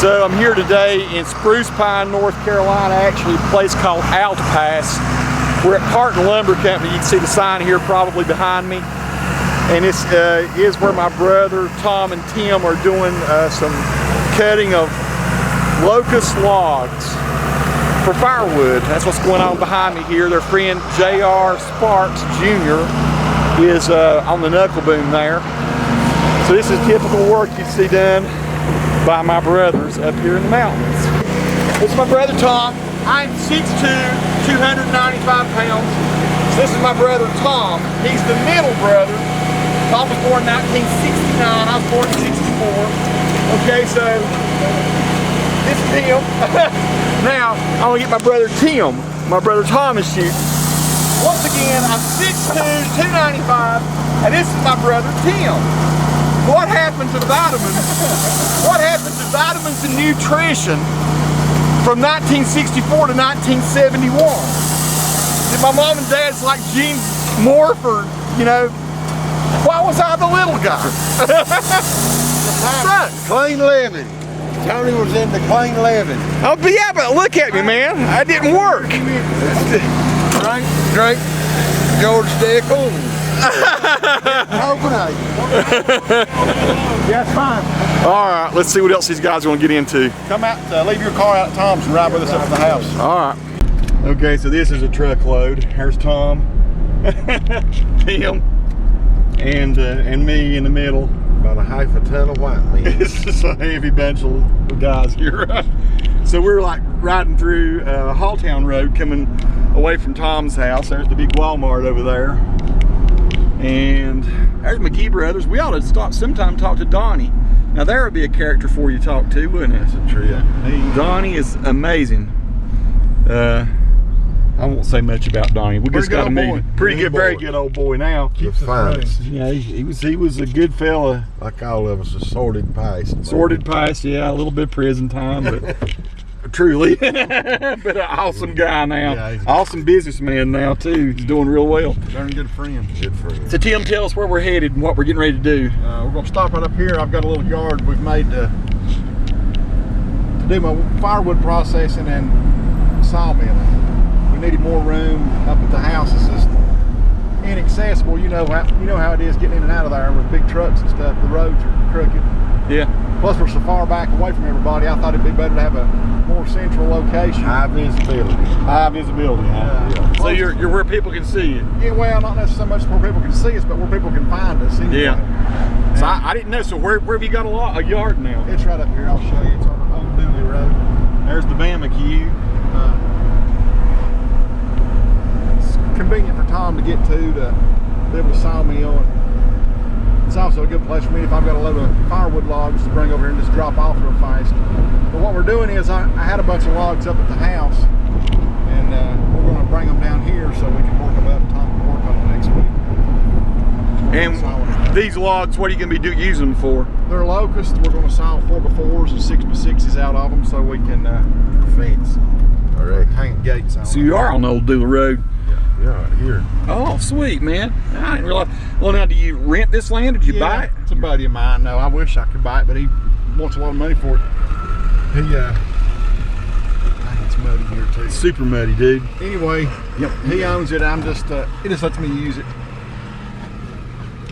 So I'm here today in Spruce Pine, North Carolina, actually a place called Alta Pass. We're at Parton Lumber Company. You can see the sign here probably behind me. And this is where my brother Tom and Tim are doing some cutting of locust logs for firewood. That's what's going on behind me here. Their friend J.R. Sparks Jr. is on the knuckle boom there. So this is typical work you see done by my brothers up here in the mountains. This is my brother Tom. I'm 6'2", 295 pounds. So this is my brother Tom. He's the middle brother. Tom was born in 1969. I was born in 64. Okay, so this is him. Now, I'm gonna get my brother Tim, my brother Thomas shoot. Once again, I'm 6'2", 295, and this is my brother Tim. What happened to vitamins? What happened to vitamins and nutrition from 1964 to 1971? Did my mom and dad's like Gene Morford, you know? Why was I the little guy? Clean living. Tony was into clean living. Oh, but yeah, but look at me, man. I didn't work. Drink George Dickel. Yeah, fine. All right, let's see what else these guys are going to get into. Come out, leave your car out at Tom's and ride with us up to the house. All right. Okay, so this is a truckload. Here's Tom, Tim, and me in the middle. About a half a ton of white meat. It's just a heavy bunch of guys here. So we're like riding through Halltown Road coming away from Tom's house. There's the big Walmart over there. And there's McGee Brothers. We ought to stop sometime and talk to Donnie. Now there would be a character for you to talk to, wouldn't it? That's a trip. Donnie is amazing. I won't say much about Donnie. We just got to meet him. Pretty good, very good old boy now. Keeps the finest. Yeah, he was a good fella. Like all of us, a sordid past. Sordid past, yeah, a little bit of prison time, but truly. But an awesome guy now. Yeah, awesome businessman now too. He's doing real well. Darn good friend. Good friend. So Tim, tell us where we're headed and what we're getting ready to do. We're gonna stop right up here. I've got a little yard we've made to do my firewood processing and sawmilling. We needed more room up at the house. It's just inaccessible. You know how it is getting in and out of there with big trucks and stuff. The roads are crooked. Yeah. Plus we're so far back away from everybody, I thought it'd be better to have a more central location. High visibility. High visibility, huh? Yeah. So you're where people can see you. Yeah, well, not necessarily so much where people can see us, but where people can find us anyway. Yeah. So I didn't know. So where have you got a yard now? It's right up here. I'll show you. It's on Old Dooley Road. There's the Bama queue. It's convenient for Tom to get to be able to sawmill. It's also a good place for me if I've got a load of firewood logs to bring over here and just drop off real fast. But what we're doing is I had a bunch of logs up at the house, and we're going to bring them down here so we can work them up. Tom can work on them next week. And these logs, what are you going to be using them for? They're locusts. We're going to saw 4x4s and 6x6s out of them so we can fence. All right, hang gates on. So you are on the Old Dooley Road. Yeah, right here. Oh, sweet, man. I didn't realize. Well, now, do you rent this land or did you buy it? It's a buddy of mine. No, I wish I could buy it, but he wants a lot of money for it. It's muddy here too. Super muddy, dude. Anyway, yep, he owns it. I'm just, he just lets me use it.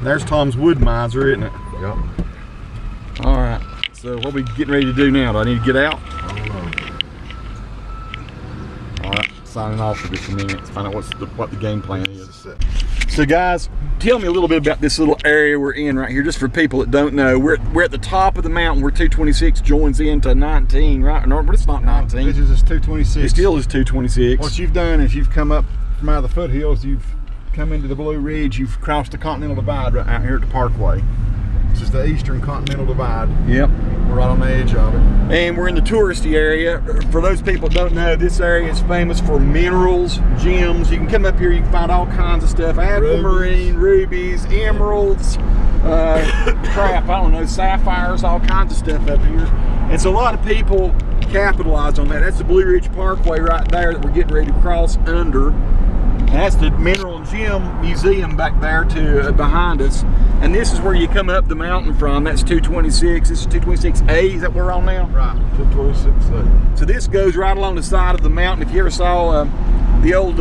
There's Tom's wood miser, isn't it? Yep. All right. So what are we getting ready to do now? Do I need to get out? I don't know. All right. Signing off for just a minute to find out what the game plan is. So guys, tell me a little bit about this little area we're in right here, just for people that don't know. We're at the top of the mountain where 226 joins into 19, right? No, but it's not 19. This is 226. It still is 226. What you've done is you've come up from out of the foothills, you've come into the Blue Ridge, you've crossed the Continental Divide right out here at the Parkway. This is the Eastern Continental Divide. Yep. We're right on the edge of it. And we're in the touristy area. For those people that don't know, this area is famous for minerals, gems. You can come up here, you can find all kinds of stuff. Aquamarine, rubies, emeralds, crap, I don't know, sapphires, all kinds of stuff up here. And so a lot of people capitalize on that. That's the Blue Ridge Parkway right there that we're getting ready to cross under. And that's the Mineral and Gem Museum back there to behind us. And this is where you come up the mountain from. That's 226. This is 226A. Is that where we're on now? Right. 226A. So this goes right along the side of the mountain. If you ever saw the old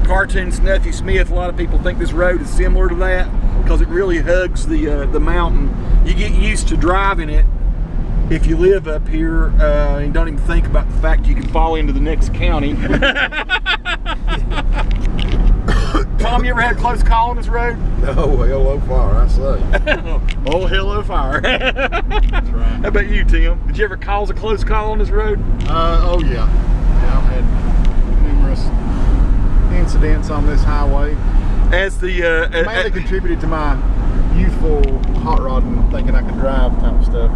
cartoon Snuffy Smith, a lot of people think this road is similar to that because it really hugs the mountain. You get used to driving it if you live up here and don't even think about the fact you can fall into the next county. Tom, you ever had a close call on this road? No, hello fire, I say. Oh, hello fire. That's right. How about you, Tim? Did you ever cause a close call on this road? Oh yeah. Yeah, I've had numerous incidents on this highway. As the Mainly contributed to my youthful hot rodding, thinking I could drive type of stuff.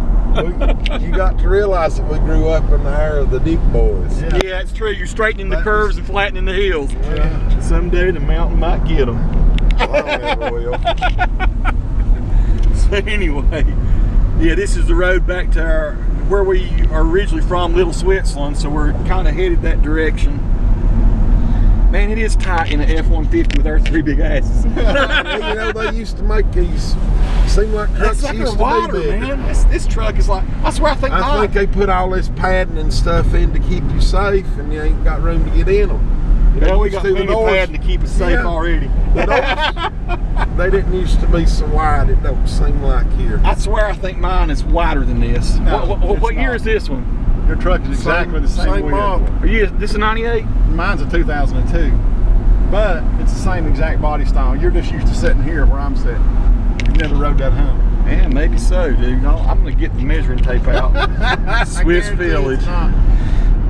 You got to realize that we grew up in the era of the deep boys. yeah, it's true. You're straightening the curves and flattening the hills. Yeah. Someday the mountain might get them. Well, I never will. So anyway, yeah, this is the road back to where we are originally from, Little Switzerland. So we're kind of headed that direction. Man, it is tight in an F-150 with our three big asses. You know, they used to make these seem like trucks It's like used a to water, be big. man. This truck is like, I swear, I think they put all this padding and stuff in to keep you safe, and you ain't got room to get in them. You know, well, we got plenty of padding to keep us safe already. The doors, they didn't used to be so wide, it don't seem like here. I swear, I think mine is wider than this. No, what year not. is this one? Your truck is exactly the same width. model. Are you? This is 98? Mine's a 2002, but it's the same exact body style. You're just used to sitting here where I'm sitting. You've never rode that hump. Yeah, maybe so, dude. I'm gonna get the measuring tape out. Swiss I guarantee Village. it's not.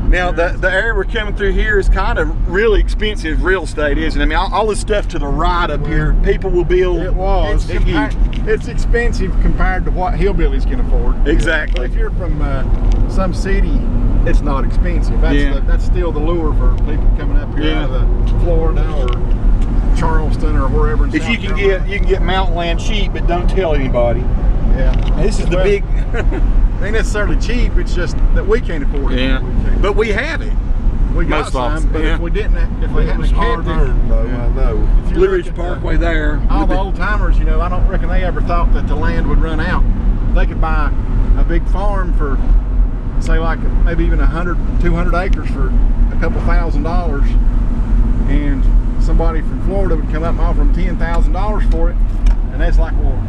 Now, the area we're coming through here is kind of really expensive real estate, isn't it? I mean, all this stuff to the right up here, people will build. It was. It's expensive compared to what hillbillies can afford. Exactly. But if you're from some city, it's not expensive. That's still the lure for people coming up here out of Florida or Charleston or wherever. In If South you can Carolina. get mountain land cheap, but don't tell anybody. Yeah. And this is the big. Ain't necessarily cheap. It's just that we can't afford it. Yeah. But we have it. We got Most of us, some, but yeah. if we didn't, if we It hadn't was hard kept it, earned, though, I know. if you Blue look Ridge at Parkway there. all the old timers, you know, I don't reckon they ever thought that the land would run out. They could buy a big farm for, say, like maybe even 100, 200 acres for a couple $1,000, and somebody from Florida would come up and offer them $10,000 for it, and that's like, well,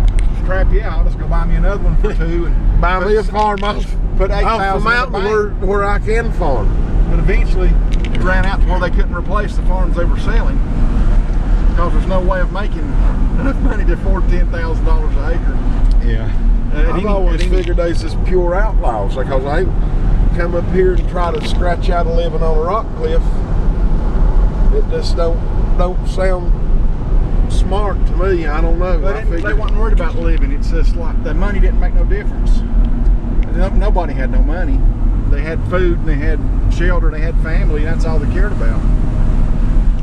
crap, yeah, I'll just go buy me another one for two and Buy me a farm off put the 8,000 mountain where I can farm. But eventually, it ran out to where they couldn't replace the farms they were selling because there's no way of making enough money to afford $10,000 an acre. Yeah. I've always figured they's just pure outlaws because I ain't come up here and try to scratch out a living on a rock cliff. It just don't sound smart to me. I don't know. They weren't worried about living. It's just like the money didn't make no difference. Nobody had no money. They had food and they had shelter and they had family, and that's all they cared about.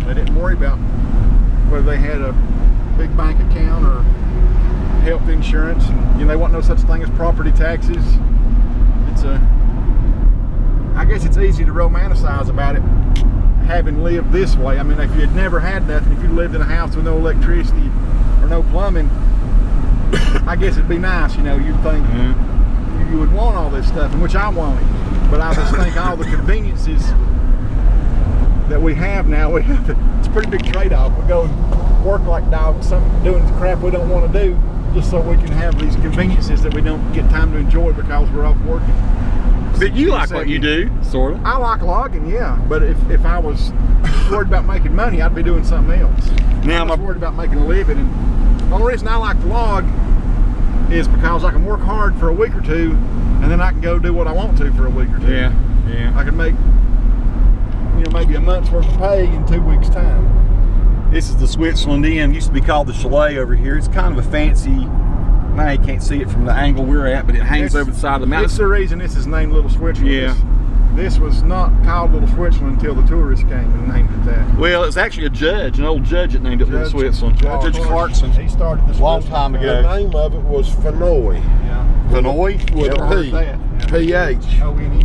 They didn't worry about whether they had a big bank account or health insurance. And, you know, there wasn't no such thing as property taxes. I guess it's easy to romanticize about it, having lived this way. I mean, if you had never had nothing, if you lived in a house with no electricity or no plumbing, I guess it'd be nice, you know, you'd think you would want all this stuff, and which I wanted. But I just think all the conveniences that we have now, it's a pretty big trade-off. We go and work like dogs, doing the crap we don't want to do, just so we can have these conveniences that we don't get time to enjoy because we're off working. But you like what you do, sort of. I like logging, yeah. But if I was worried about making money, I'd be doing something else. Now I'm worried about making a living, and the only reason I like to log is because I can work hard for a week or two, and then I can go do what I want to for a week or two. Yeah. I can make, you know, maybe a month's worth of pay in 2 weeks' time. This is the Switzerland Inn. Used to be called the Chalet over here. It's kind of a fancy. Now you can't see it from the angle we're at, but it hangs over the side of the mountain. It's the reason this is named Little Switzerland. Yeah. This was not called Little Switzerland until the tourists came and named it that. Well, it's actually a judge, an old judge that named it Little Switzerland. Judge Clarkson. He started this Long time The ago. name of it was Fenoy. Yeah. Fenoy? With Never a heard P. that. PH. O-N-E.